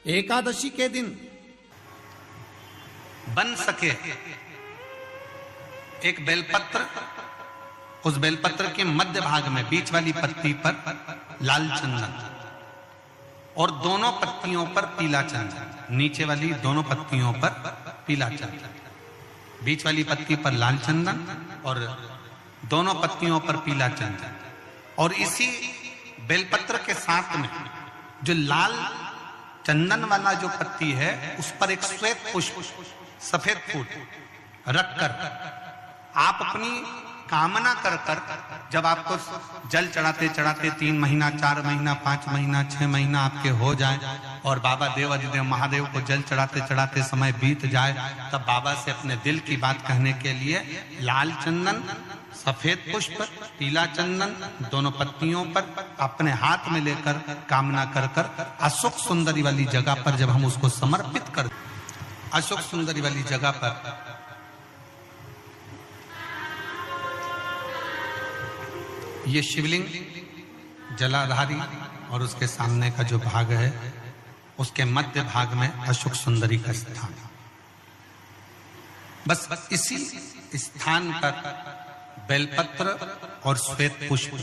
एकादशी के दिन बन सके एक बेलपत्र, उस बेलपत्र के मध्य भाग में बीच वाली पत्ती पर लाल चंदन और दोनों पत्तियों पर पीला चंदन, नीचे वाली दोनों पत्तियों पर पीला चंदन, बीच वाली पत्ती पर लाल चंदन और दोनों पत्तियों पर पीला चंदन। और इसी बेलपत्र के साथ में जो लाल चंदन वाला जो पत्ती है उस पर एक श्वेत पुष्प, सफेद फूल रखकर आप अपनी कामना कर जब आपको जल चढ़ाते चढ़ाते 3 महीना, 4 महीना, 5 महीना, 6 महीना आपके हो जाए और बाबा देवाधिदेव महादेव को जल चढ़ाते चढ़ाते समय बीत जाए, तब बाबा से अपने दिल की बात कहने के लिए लाल चंदन, सफेद पुष्प, पीला चंदन दोनों पत्तियों पर अपने हाथ में लेकर कामना कर अशोक सुंदरी वाली जगह पर जब हम उसको समर्पित कर, अशोक सुंदरी वाली जगह पर ये शिवलिंग जलाधारी और उसके सामने का जो भाग है उसके मध्य भाग में अशोक सुंदरी का स्थान। बस इसी स्थान पर बेलपत्र और श्वेत पुष्प,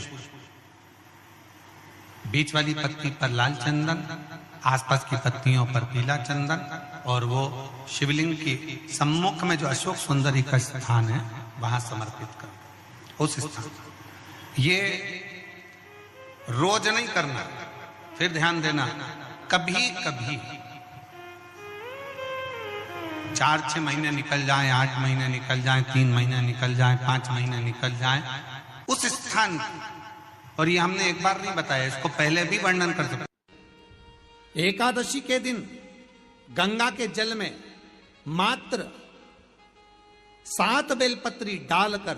बीच वाली पत्ती पर लाल चंदन, आसपास की पत्तियों पर पीला चंदन और वो शिवलिंग की सम्मुख में जो अशोक सुंदरी का स्थान है वहां समर्पित कर। उस स्थान ये रोज नहीं करना, फिर ध्यान देना, कभी कभी 4-6 महीने निकल जाएं, 8 महीने निकल जाएं, 3 महीने निकल जाएं, 5 महीने निकल जाएं, उस स्थान, और ये हमने एक बार नहीं बताया, इसको पहले भी वर्णन कर सकते। एकादशी के दिन गंगा के जल में मात्र 7 बेलपत्री डालकर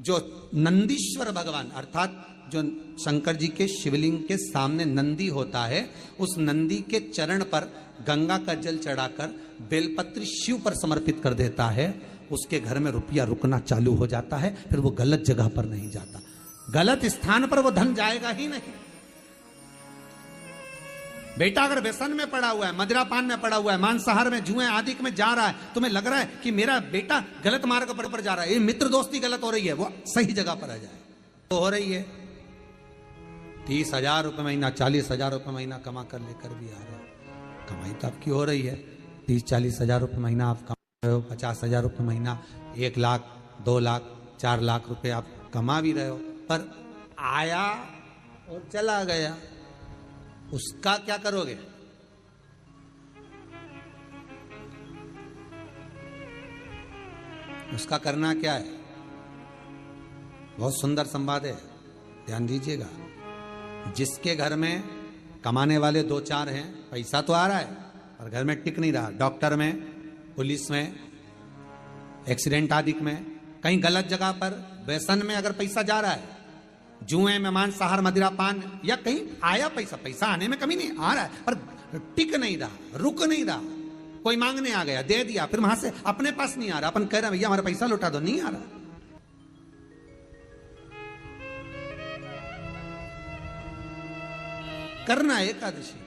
जो नंदीश्वर भगवान अर्थात जो शंकर जी के शिवलिंग के सामने नंदी होता है, उस नंदी के चरण पर गंगा का जल चढ़ाकर बेलपत्री शिव पर समर्पित कर देता है, उसके घर में रुपया रुकना चालू हो जाता है। फिर वो गलत जगह पर नहीं जाता, गलत स्थान पर वो धन जाएगा ही नहीं। बेटा अगर व्यसन में पड़ा हुआ है, मदिरा पान में पड़ा हुआ है, मांसाहार में, जुए आदि में जा रहा है, तुम्हें लग रहा है कि मेरा बेटा गलत मार्ग पर जा रहा है, ये मित्र दोस्ती गलत हो रही है, वो सही जगह पर आ जाए तो हो रही है। 30,000 रुपये महीना, 40,000 रुपये महीना कमा कर लेकर भी आ रहा है, कमाई तो आपकी हो रही है। 30-40 हजार रुपये महीना आप कमा रहे हो, 50,000 रुपये महीना, 1 लाख, 2 लाख, 4 लाख रुपए आप कमा भी रहे हो, पर आया और चला गया, उसका क्या करोगे? उसका करना क्या है? बहुत सुंदर संवाद है, ध्यान दीजिएगा। जिसके घर में कमाने वाले 2-4 हैं, पैसा तो आ रहा है पर घर में टिक नहीं रहा, डॉक्टर में, पुलिस में, एक्सीडेंट आदि में, कहीं गलत जगह पर व्यसन में अगर पैसा जा रहा है, जुए में, मांसाहार, मदिरा पान, या कहीं आया पैसा आने में कमी नहीं, आ रहा है पर टिक नहीं रहा, रुक नहीं रहा, कोई मांगने आ गया, दे दिया, फिर वहां से अपने पास नहीं आ रहा, अपन कह रहे भैया हमारा पैसा लौटा दो, नहीं आ रहा। करना है एकादशी।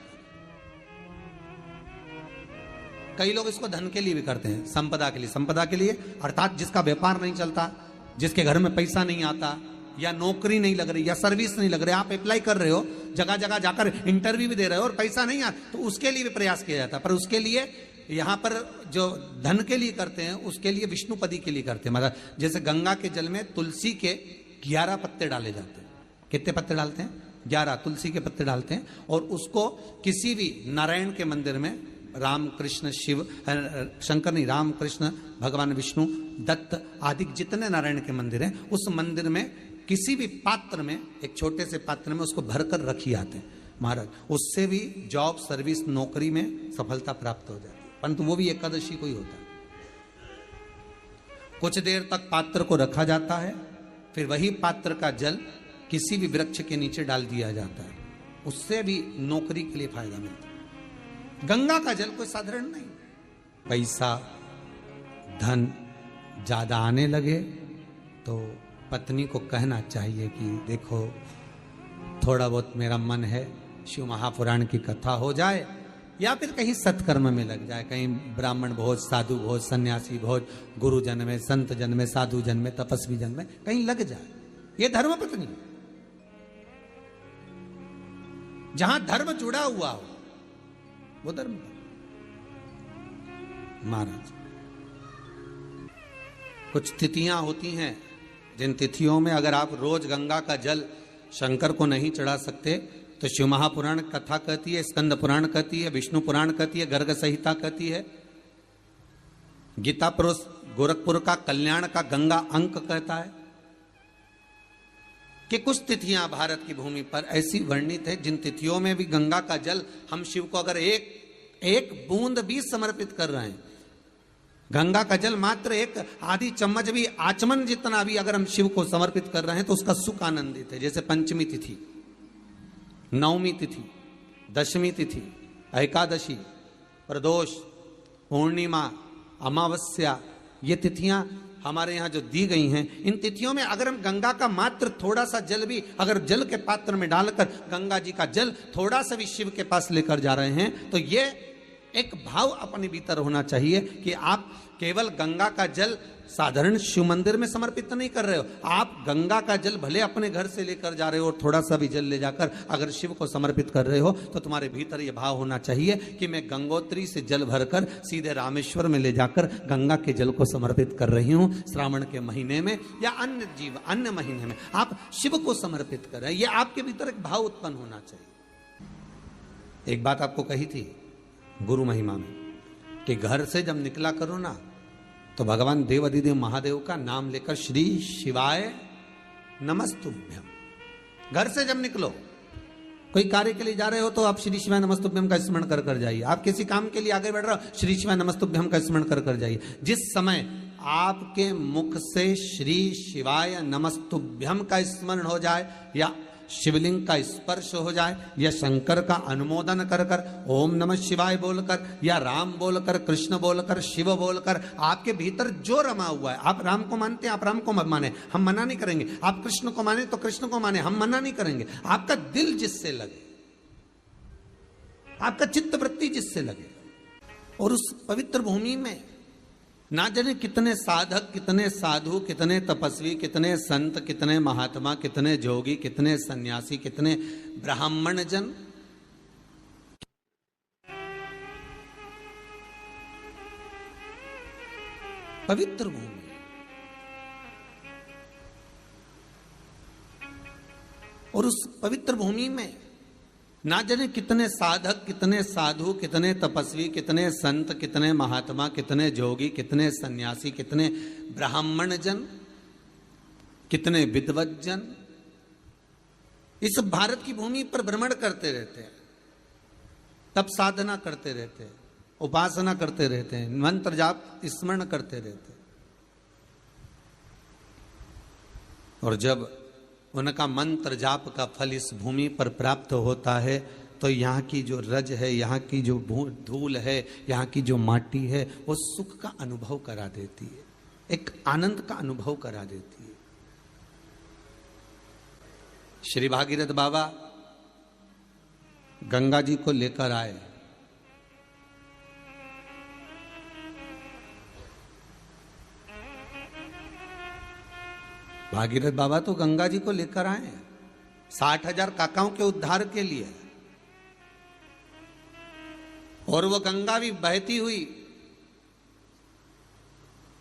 कई लोग इसको धन के लिए भी करते हैं, संपदा के लिए, संपदा के लिए अर्थात जिसका व्यापार नहीं चलता, जिसके घर में पैसा नहीं आता, या नौकरी नहीं लग रही, या सर्विस नहीं लग रही, आप अप्लाई कर रहे हो, जगह जगह जाकर इंटरव्यू भी दे रहे हो और पैसा नहीं आता, तो उसके लिए भी प्रयास किया जाता है। पर उसके लिए यहां पर जो धन के लिए करते हैं, उसके लिए विष्णुपदी के लिए करते हैं। मतलब जैसे गंगा के जल में तुलसी के 11 पत्ते डाले जाते हैं। कितने पत्ते डालते हैं? 11 तुलसी के पत्ते डालते हैं, और उसको किसी भी नारायण के मंदिर में, राम कृष्ण शिव, शंकर नहीं, राम कृष्ण भगवान विष्णु, दत्त आदि जितने नारायण के मंदिर हैं, उस मंदिर में किसी भी पात्र में, एक छोटे से पात्र में उसको भरकर रखी आते हैं महाराज, उससे भी जॉब, सर्विस, नौकरी में सफलता प्राप्त हो जाती है। परंतु वो भी एकादशी को ही होता है। कुछ देर तक पात्र को रखा जाता है, फिर वही पात्र का जल किसी भी वृक्ष के नीचे डाल दिया जाता है, उससे भी नौकरी के लिए फायदा मिलता है। गंगा का जल कोई साधारण नहीं। पैसा, धन ज्यादा आने लगे तो पत्नी को कहना चाहिए कि देखो थोड़ा बहुत मेरा मन है शिव महापुराण की कथा हो जाए, या फिर कहीं सत्कर्म में लग जाए, कहीं ब्राह्मण भोज, साधु भोज, सन्यासी भोज, गुरु जन में, संत जन में, साधु जन में, तपस्वी जन में कहीं लग जाए। ये धर्म पत्नी, जहां धर्म जुड़ा हुआ हो वो धर्म। महाराज, कुछ तिथियां होती हैं जिन तिथियों में अगर आप रोज गंगा का जल शंकर को नहीं चढ़ा सकते तो शिव महापुराण कथा कहती है, स्कंद पुराण कहती है, विष्णु पुराण कहती है, गर्ग संहिता कहती है, गीता प्रोस गोरखपुर का कल्याण का गंगा अंक कहता है कि कुछ तिथियां भारत की भूमि पर ऐसी वर्णित है जिन तिथियों में भी गंगा का जल हम शिव को अगर एक बूंद भी समर्पित कर रहे हैं, गंगा का जल मात्र एक आधी चम्मच भी, आचमन जितना भी अगर हम शिव को समर्पित कर रहे हैं तो उसका सुख आनंदित है। जैसे पंचमी तिथि, नवमी तिथि, दशमी तिथि, एकादशी, प्रदोष, पूर्णिमा, अमावस्या, ये तिथियां हमारे यहाँ जो दी गई हैं, इन तिथियों में अगर हम गंगा का मात्र थोड़ा सा जल भी अगर जल के पात्र में डालकर गंगा जी का जल थोड़ा सा भी शिव के पास लेकर जा रहे हैं तो ये एक भाव अपने भीतर होना चाहिए कि आप केवल गंगा का जल साधारण शिव मंदिर में समर्पित नहीं कर रहे हो, आप गंगा का जल भले अपने घर से लेकर जा रहे हो और थोड़ा सा भी जल ले जाकर अगर शिव को समर्पित कर रहे हो तो तुम्हारे भीतर यह भाव होना चाहिए कि मैं गंगोत्री से जल भरकर सीधे रामेश्वर में ले जाकर गंगा के जल को समर्पित कर रही हूं। श्रावण के महीने में या अन्य महीने में आप शिव को समर्पित कर रहे हैं, यह आपके भीतर एक भाव उत्पन्न होना चाहिए। एक बात आपको कही थी गुरु महिमा में कि घर से जब निकला करो ना तो भगवान देव अधिदेव महादेव का नाम लेकर श्री शिवाय नमस्तुभ्यम। घर से जब निकलो, कोई कार्य के लिए जा रहे हो तो आप श्री शिवाय नमस्तुभ्यम का स्मरण कर कर जाइए। आप किसी काम के लिए आगे बढ़ रहे हो, श्री शिवाय नमस्तुभ्यम का स्मरण कर कर जाइए। जिस समय आपके मुख से श्री शिवाय नमस्तुभ्यम का स्मरण हो जाए या शिवलिंग का स्पर्श हो जाए या शंकर का अनुमोदन कर कर ओम नमः शिवाय बोलकर या राम बोलकर, कृष्ण बोलकर, शिव बोलकर, आपके भीतर जो रमा हुआ है, आप राम को मानते हैं आप राम को माने, हम मना नहीं करेंगे। आप कृष्ण को माने तो कृष्ण को माने, हम मना नहीं करेंगे। आपका दिल जिससे लगे, आपका चित्त वृत्ति जिससे लगे, और उस पवित्र भूमि में ना जाने कितने साधक, कितने साधु, कितने तपस्वी, कितने संत, कितने महात्मा, कितने जोगी, कितने सन्यासी, कितने ब्राह्मण जन पवित्र भूमि, और उस पवित्र भूमि में ना जाने कितने साधक, कितने साधु, कितने तपस्वी, कितने संत, कितने महात्मा, कितने जोगी, कितने सन्यासी, कितने ब्राह्मण जन, कितने विद्वत जन इस भारत की भूमि पर भ्रमण करते रहते हैं, तप साधना करते रहते हैं, उपासना करते रहते हैं, मंत्र जाप स्मरण करते रहते हैं। और जब उनका मंत्र जाप का फल इस भूमि पर प्राप्त होता है तो यहाँ की जो रज है, यहाँ की जो धूल है, यहाँ की जो माटी है, वो सुख का अनुभव करा देती है, एक आनंद का अनुभव करा देती है। श्री भागीरथ बाबा गंगा जी को लेकर आए, भागीरथ बाबा तो गंगा जी को लेकर आए 60,000 काकाओं के उद्धार के लिए, और वो गंगा भी बहती हुई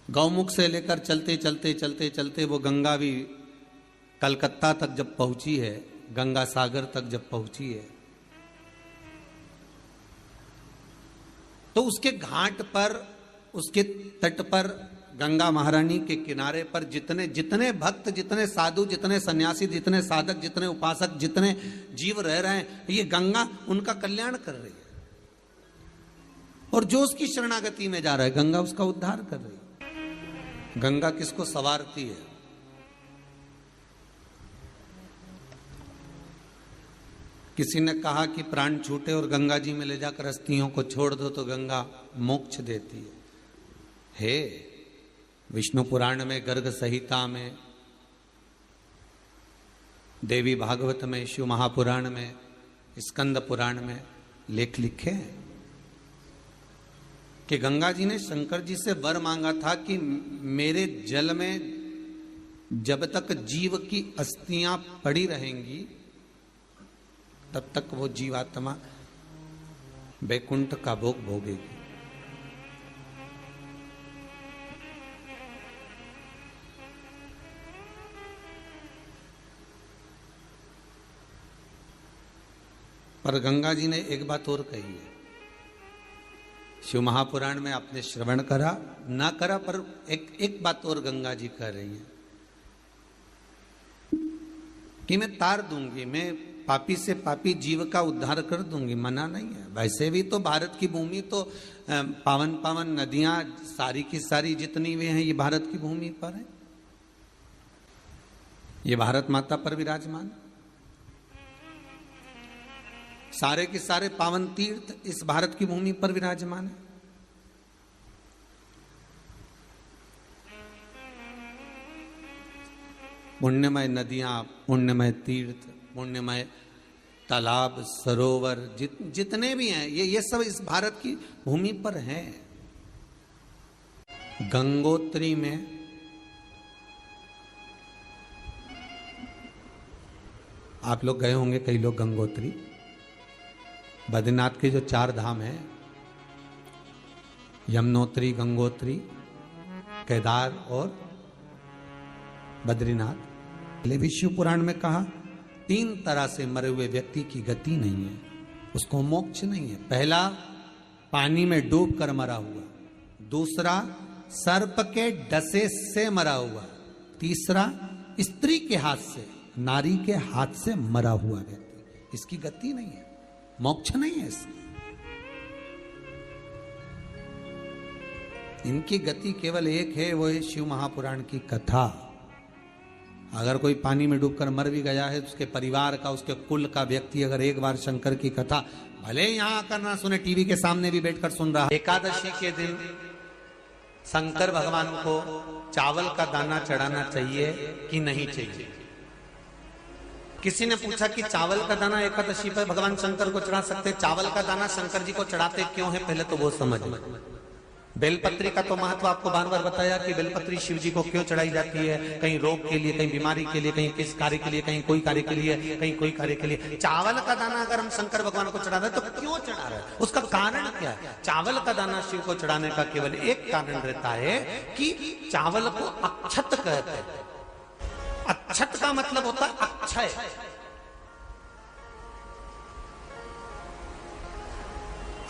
गौमुख से लेकर चलते चलते चलते चलते वो गंगा भी कलकत्ता तक जब पहुंची है, गंगा सागर तक जब पहुंची है, तो उसके घाट पर, उसके तट पर, गंगा महारानी के किनारे पर जितने जितने भक्त, जितने साधु, जितने सन्यासी, जितने साधक, जितने उपासक, जितने जीव रह रहे हैं, ये गंगा उनका कल्याण कर रही है। और जो उसकी शरणागति में जा रहा है, गंगा उसका उद्धार कर रही है। गंगा किसको संवारती है? किसी ने कहा कि प्राण छूटे और गंगा जी में ले जाकर अस्थियों को छोड़ दो तो गंगा मोक्ष देती है। विष्णु पुराण में, गर्ग संहिता में, देवी भागवत में, शिव महापुराण में, स्कंद पुराण में लेख लिखे हैं कि गंगा जी ने शंकर जी से वर मांगा था कि मेरे जल में जब तक जीव की अस्थियां पड़ी रहेंगी तब तक वो जीवात्मा वैकुंठ का भोग भोगेगी। पर गंगा जी ने एक बात और कही है, शिव महापुराण में आपने श्रवण करा ना करा, पर एक बात और गंगा जी कह रही हैं कि मैं तार दूंगी, मैं पापी से पापी जीव का उद्धार कर दूंगी, मना नहीं है। वैसे भी तो भारत की भूमि तो पावन पावन नदियां सारी की सारी जितनी भी हैं ये भारत की भूमि पर है, ये भारत माता पर विराजमान है। सारे के सारे पावन तीर्थ इस भारत की भूमि पर विराजमान है। पुण्यमय नदियां, पुण्यमय तीर्थ, पुण्यमय तालाब, सरोवर जितने भी हैं ये सब इस भारत की भूमि पर हैं। गंगोत्री में आप लोग गए होंगे, कई लोग गंगोत्री, बद्रीनाथ के जो 4 धाम हैं, यमुनोत्री, गंगोत्री, केदार और बद्रीनाथ, विष्णु पुराण में कहा 3 तरह से मरे हुए व्यक्ति की गति नहीं है, उसको मोक्ष नहीं है। पहला पानी में डूब कर मरा हुआ, दूसरा सर्प के डसे से मरा हुआ, तीसरा स्त्री के हाथ से, नारी के हाथ से मरा हुआ व्यक्ति, इसकी गति नहीं है, मोक्ष नहीं है इसकी। इनकी गति केवल एक है, वो है शिव महापुराण की कथा। अगर कोई पानी में डूबकर मर भी गया है तो उसके परिवार का, उसके कुल का व्यक्ति अगर एक बार शंकर की कथा भले यहां आकर ना सुने, टीवी के सामने भी बैठकर सुन रहा है। एकादशी के दिन शंकर भगवान को चावल का दाना चढ़ाना चाहिए कि नहीं चाहिए? किसी ने पूछा कि चावल का दाना एकादशी पर भगवान शंकर को चढ़ा सकते, चावल का दाना शंकर जी को चढ़ाते क्यों है, पहले तो वो समझ लें। बेलपत्री का तो महत्व आपको बार बार बताया कि बेलपत्री शिव जी को क्यों चढ़ाई जाती है, कहीं रोग के लिए, कहीं बीमारी के लिए, कहीं किस कार्य के लिए, कहीं कोई कार्य के लिए, कहीं कोई कार्य के लिए। चावल का दाना अगर हम शंकर भगवान को चढ़ा रहे तो क्यों चढ़ा रहे हैं, उसका कारण क्या है? चावल का दाना शिव को चढ़ाने का केवल एक कारण रहता है कि चावल को अक्षत कहते हैं। अक्षत का मतलब होता है अक्षय।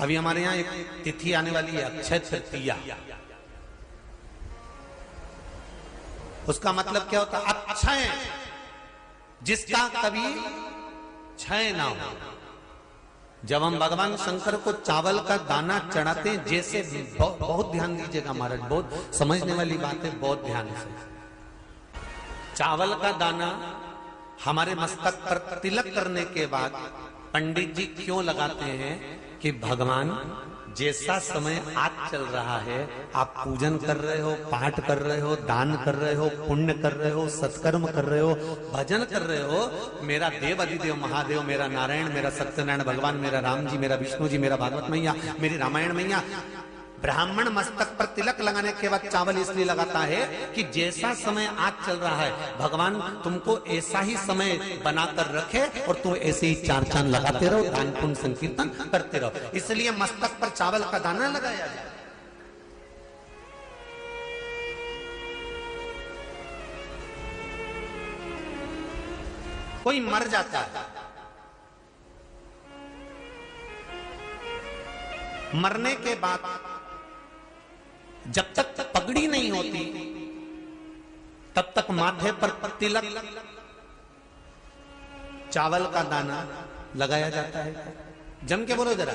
अभी हमारे यहां एक तिथि आने वाली है, अक्षय तृतीया। उसका मतलब क्या होता है? अक्षय, जिसका कभी क्षय ना हो। जब हम भगवान शंकर को चावल का दाना चढ़ाते हैं, जैसे बहुत ध्यान दीजिएगा महाराज, बहुत समझने वाली बात है, बहुत ध्यान से। चावल का दाना हमारे मस्तक पर तिलक करने के बाद पंडित जी क्यों लगाते हैं कि भगवान जैसा समय आज चल रहा है, आप पूजन कर रहे हो, पाठ कर रहे हो, दान कर रहे हो, पुण्य कर रहे हो, सत्कर्म कर रहे हो, भजन कर रहे हो, मेरा देव अधिदेव महादेव, मेरा नारायण, मेरा सत्यनारायण भगवान, मेरा राम जी, मेरा विष्णु जी, मेरा भागवत मैया, मेरी रामायण मैया, ब्राह्मण मस्तक पर तिलक लगाने के बाद चावल इसलिए लगाता है कि जैसा समय आज चल रहा है, भगवान तुमको ऐसा ही समय बनाकर रखे और तुम ऐसे ही 4 चांद लगाते रहो, दान पुण्य संकीर्तन करते रहो। इसलिए मस्तक पर चावल का दाना लगाया जाए। कोई मर जाता है, मरने के बाद जब तक पगड़ी नहीं होती तब तक माथे पर तिलक, चावल का दाना लगाया जाता है। जम के बोलो जरा,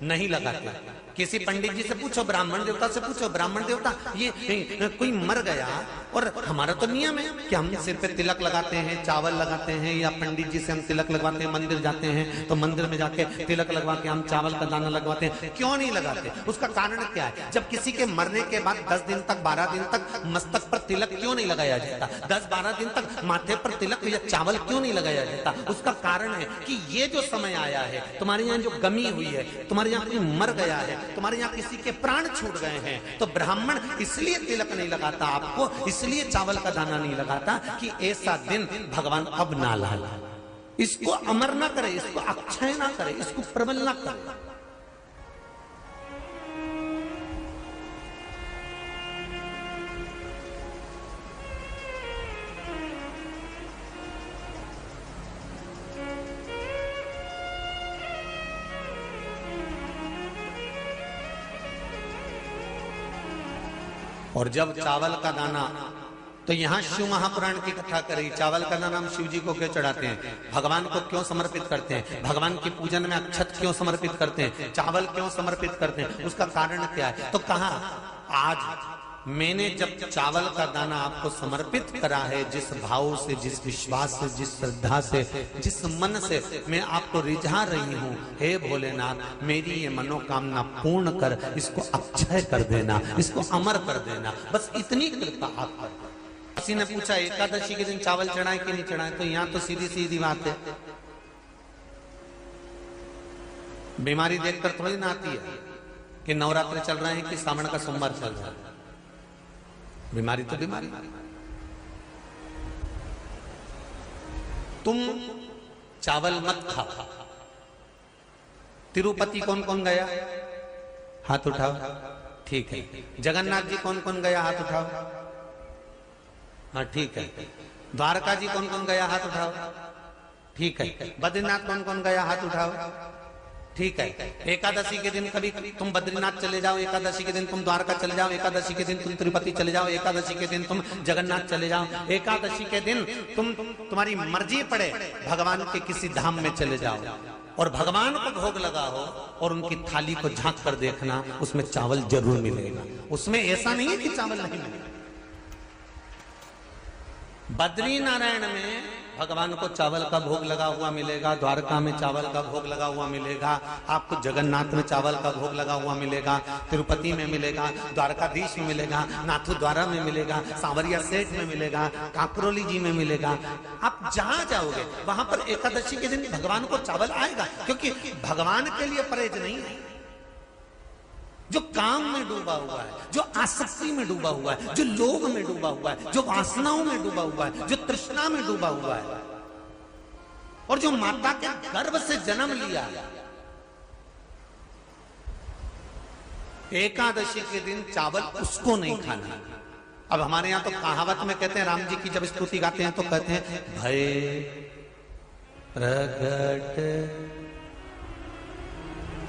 नहीं लगाते। किसी पंडित जी से पूछो, ब्राह्मण देवता से पूछो, ब्राह्मण देवता ये कोई मर गया, और हमारा तो नियम है कि हम सिर पे तिलक लगाते हैं, चावल लगाते हैं, या पंडित जी से हम तिलक लगवाते हैं, मंदिर जाते हैं तो मंदिर में जाके तिलक लगवा के हम चावल का दाना लगवाते हैं। क्यों नहीं लगाते? उसका कारण क्या है? जब किसी के मरने के बाद 10 दिन तक, 12 दिन तक मस्तक पर तिलक क्यों नहीं लगाया जाता? 10-12 दिन तक माथे पर तिलक या चावल क्यों नहीं लगाया जाता? उसका कारण है कि ये जो समय आया है, तुम्हारे यहाँ जो गमी हुई है, तुम्हारे यहाँ कोई मर गया है, तुम्हारे यहाँ किसी के प्राण छूट गए हैं, तो ब्राह्मण इसलिए तिलक नहीं लगाता आपको, इसलिए चावल का दाना नहीं लगाता कि ऐसा दिन भगवान अब ना लाए, इसको अमर ना करे, इसको अक्षय ना करे, इसको प्रबल ना करे। और जब चावल का दाना, तो यहां शिव महापुराण की कथा करी, चावल का दाना हम शिव जी को क्यों चढ़ाते हैं, भगवान को क्यों समर्पित करते हैं, भगवान की पूजन में अक्षत क्यों समर्पित करते हैं, चावल क्यों समर्पित करते हैं, उसका कारण क्या है। तो कहा आज मैंने जब चावल का दाना आपको समर्पित करा है, जिस भाव से, जिस विश्वास से, जिस श्रद्धा से, जिस मन से मैं आपको रिझा रही हूं, हे भोलेनाथ मेरी ये मनोकामना पूर्ण कर, इसको अक्षय कर देना, इसको अमर कर देना, बस इतनी कृपा आप कर। किसी ने पूछा एकादशी के दिन चावल चढ़ाए कि नहीं चढ़ाए, तो यहां तो सीधी सीधी बात है, बीमारी देखकर थोड़ी ना आती है कि नवरात्र चल रहे हैं कि सावन का सोमवार चल रहा है, बीमारी तो बीमारी। तुम चावल मत खाओ। तिरुपति कौन कौन गया, हाथ उठाओ, ठीक है। जगन्नाथ जी कौन कौन गया, हाथ उठाओ, हाँ ठीक है। द्वारका जी कौन कौन गया, हाथ उठाओ, ठीक है। बद्रीनाथ कौन कौन गया, हाथ उठाओ, ठीक है। एकादशी के दिन कभी तुम बद्रीनाथ चले जाओ, एकादशी के दिन तुम द्वारका चले जाओ, एकादशी के दिन तुम तिरुपति चले जाओ, एकादशी के दिन तुम जगन्नाथ चले जाओ, एकादशी के दिन तुम्हारी मर्जी पड़े भगवान के किसी धाम में चले जाओ और भगवान को भोग लगाओ और उनकी थाली को झांक कर देखना, उसमें चावल जरूर मिलेगा, उसमें ऐसा नहीं है कि चावल नहीं मिलेगा। बद्री नारायण में भगवान को चावल का भोग लगा हुआ मिलेगा, द्वारका में चावल का भोग लगा हुआ मिलेगा, आपको जगन्नाथ में चावल का भोग लगा हुआ मिलेगा, तिरुपति में मिलेगा, द्वारकाधीश में मिलेगा, नाथू द्वारा में मिलेगा, सांवरिया सेठ में मिलेगा, काकरोली जी में मिलेगा। आप जहां जाओगे वहां पर एकादशी के दिन भगवान को चावल आएगा, क्योंकि भगवान के लिए परहेज नहीं है। जो काम में डूबा हुआ है, जो आसक्ति में डूबा हुआ है, जो लोभ में डूबा हुआ है, जो वासनाओं में डूबा हुआ है, जो तृष्णा में डूबा हुआ है, और जो माता के गर्भ से जन्म लिया, एकादशी के दिन चावल उसको नहीं खाना। अब हमारे यहां तो कहावत में कहते हैं, राम जी की जब स्तुति गाते हैं तो कहते हैं, भय प्रगट,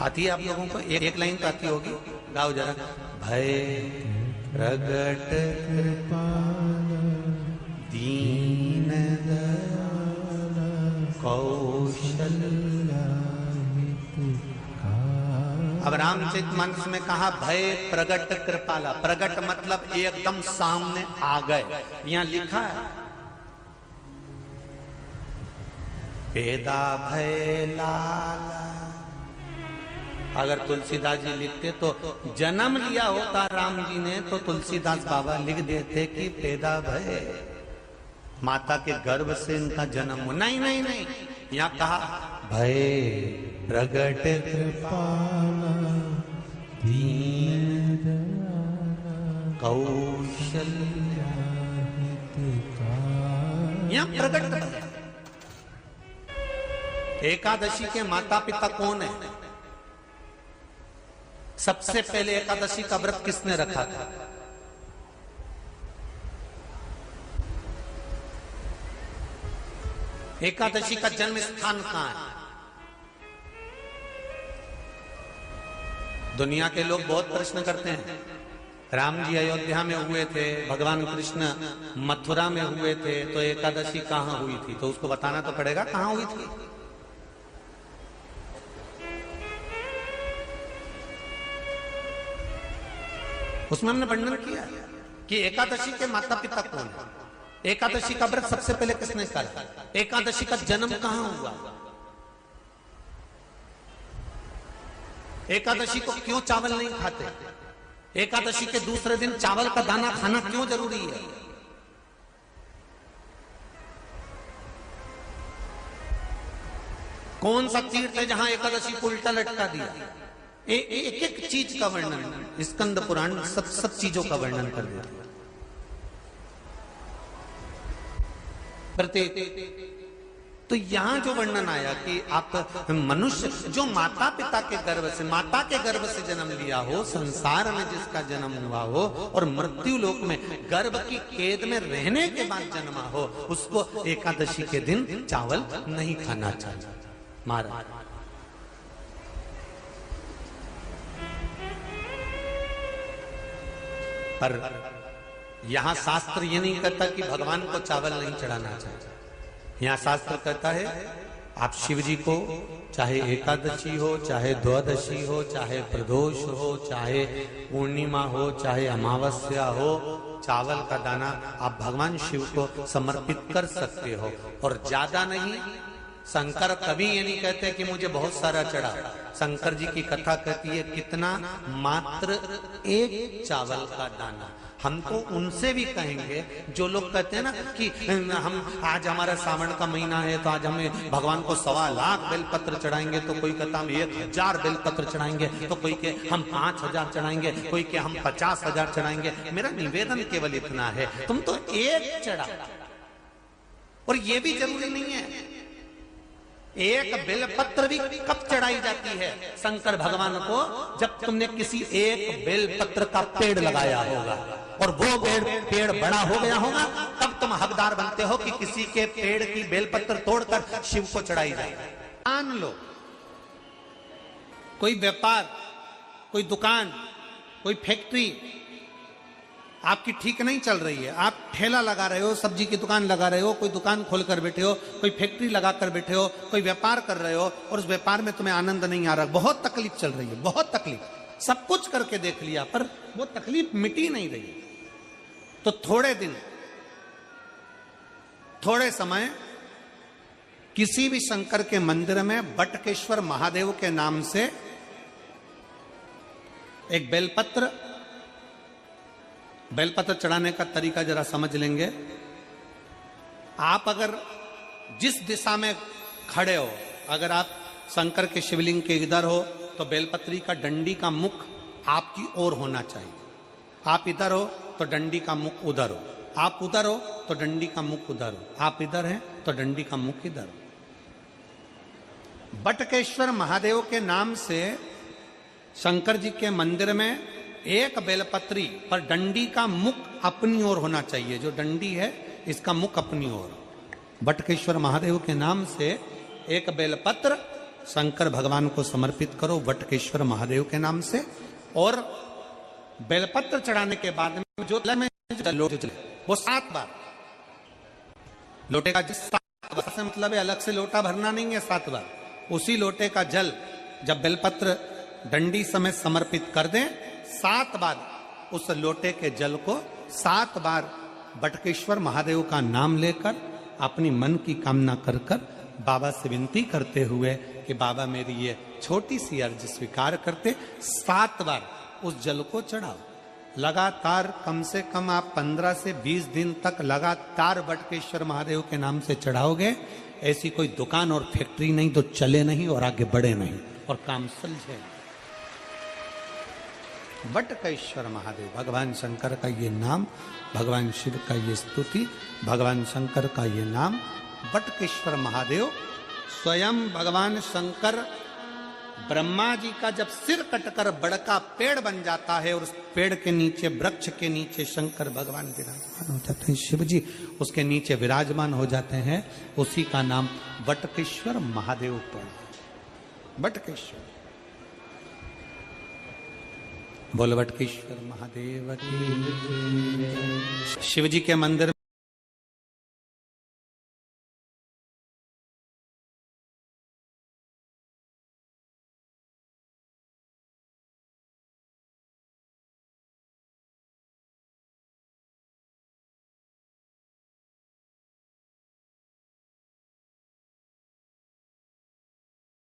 आती है आप लोगों को एक लाइन तो आती होगी, गाओ जरा। भय प्रगट दीन कौशल। अब रामचरितमानस में कहा भय प्रगट कृपाला, प्रगट मतलब एकदम सामने आ गए। यहां लिखा है पेदा भय लाला। अगर तुलसीदास जी लिखते तो जन्म लिया होता राम जी ने, तो तुलसीदास बाबा लिख देते कि पैदा भय, माता के गर्भ से इनका जन्म हो। नहीं नहीं नहीं, यहाँ कहा भय प्रगट कृपाला दीन कौशल्या। यहाँ प्रगट भय। एकादशी के माता पिता कौन है? सबसे पहले एकादशी का व्रत किसने रखा था? एकादशी का जन्म स्थान कहां है? दुनिया के लोग बहुत प्रश्न करते हैं, राम जी अयोध्या में हुए थे, भगवान कृष्ण मथुरा में हुए थे, तो एकादशी कहां हुई थी? तो उसको बताना तो पड़ेगा कहां हुई थी। उसमें हमने वर्णन किया कि एकादशी के माता पिता कौन है, एकादशी का व्रत सबसे पहले किसने करा, एकादशी का जन्म कहां हुआ, एकादशी को क्यों चावल नहीं खाते, एकादशी के दूसरे दिन चावल का दाना खाना क्यों जरूरी है। कौन सा तीर्थ है जहां एकादशी को उल्टा लटका दिया? एक एक चीज का वर्णन स्कंद पुराण सब चीजों का वर्णन कर देता है। प्रत्येक तो यहां जो वर्णन आया कि आप मनुष्य जो माता पिता के गर्भ से माता के गर्भ से जन्म लिया हो, संसार में जिसका जन्म हुआ हो और मृत्यु लोक में गर्भ की कैद में रहने के बाद जन्मा हो, उसको एकादशी के दिन चावल नहीं खाना चाहिए। महाराज पर यहां शास्त्र ये नहीं कहता कि भगवान को चावल नहीं चढ़ाना चाहिए। यहां शास्त्र कहता है आप शिव जी को चाहे एकादशी हो, चाहे द्वादशी हो, चाहे प्रदोष हो, चाहे पूर्णिमा हो, चाहे अमावस्या हो, चावल का दाना आप भगवान शिव को समर्पित कर सकते हो। और ज्यादा नहीं, शंकर कभी ये नहीं कहते कि मुझे बहुत सारा चढ़ा। शंकर जी की कथा कहती है कितना, मात्र एक चावल का दाना। हम तो उनसे भी कहेंगे जो लोग कहते हैं ना कि हम आज हमारा सावन का महीना है तो आज हमें भगवान को 1.25 लाख बेलपत्र चढ़ाएंगे, तो कोई कहता हम 1000 बेलपत्र चढ़ाएंगे, तो कोई के हम 5000 चढ़ाएंगे, कोई के हम 50,000 चढ़ाएंगे। मेरा निवेदन केवल इतना है, तुम तो एक चढ़ा। और ये भी जरूरी नहीं है एक बेलपत्र भी कब चढ़ाई जाती है शंकर भगवान को, जब तुमने किसी एक बेलपत्र का पेड़ लगाया होगा और वो पेड़ बड़ा हो गया होगा, तब तुम हकदार बनते हो कि किसी के पेड़ की बेलपत्र तोड़कर शिव को चढ़ाई जाए। मान लो कोई व्यापार, कोई दुकान, कोई फैक्ट्री आपकी ठीक नहीं चल रही है, आप ठेला लगा रहे हो, सब्जी की दुकान लगा रहे हो, कोई दुकान खोल कर बैठे हो, कोई फैक्ट्री लगा कर बैठे हो, कोई व्यापार कर रहे हो और उस व्यापार में तुम्हें आनंद नहीं आ रहा, बहुत तकलीफ चल रही है, बहुत तकलीफ, सब कुछ करके देख लिया पर वो तकलीफ मिटी नहीं रही। तो थोड़े दिन, थोड़े समय किसी भी शंकर के मंदिर में बटकेश्वर महादेव के नाम से एक बेलपत्र चढ़ाने का तरीका जरा समझ लेंगे। आप अगर जिस दिशा में खड़े हो, अगर आप शंकर के शिवलिंग के इधर हो तो बेलपत्री का डंडी का मुख आपकी ओर होना चाहिए। आप इधर हो तो डंडी का मुख उधर हो, आप उधर हो तो डंडी का मुख उधर हो, आप इधर हैं तो डंडी का मुख इधर हो। बटकेश्वर महादेव के नाम से शंकर जी के मंदिर में एक बेलपत्री पर डंडी का मुख अपनी ओर होना चाहिए। जो डंडी है इसका मुख अपनी ओर। बटकेश्वर महादेव के नाम से एक बेलपत्र शंकर भगवान को समर्पित करो बटकेश्वर महादेव के नाम से। और बेलपत्र चढ़ाने के बाद में जो लोटे वो 7 बार, लोटे का जल 7 बार से मतलब है अलग से लोटा भरना नहीं है, 7 बार उसी लोटे का जल जब बेलपत्र डंडी समेत समर्पित कर दें, 7 बार उस लोटे के जल को 7 बार बटकेश्वर महादेव का नाम लेकर अपनी मन की कामना कर कर बाबा से विनती करते हुए कि बाबा मेरी ये छोटी सी अर्ज स्वीकार करते, 7 बार उस जल को चढ़ाओ। लगातार कम से कम आप 15 से 20 दिन तक लगातार बटकेश्वर महादेव के नाम से चढ़ाओगे। ऐसी कोई दुकान और फैक्ट्री नहीं तो चले नहीं और आगे बढ़े नहीं और काम सुलझे। बटकेश्वर महादेव, भगवान शंकर का ये नाम, भगवान शिव का ये स्तुति, भगवान शंकर का ये नाम बटकेश्वर महादेव। स्वयं भगवान शंकर ब्रह्मा जी का जब सिर कटकर बड़का पेड़ बन जाता है और उस पेड़ के नीचे, वृक्ष के नीचे शंकर भगवान विराजमान हो जाते हैं, शिव जी उसके नीचे विराजमान हो जाते हैं, उसी का नाम बटकेश्वर महादेव पर। बटकेश्वर, बोल बटकेश्वर महादेव की। शिव जी के मंदिर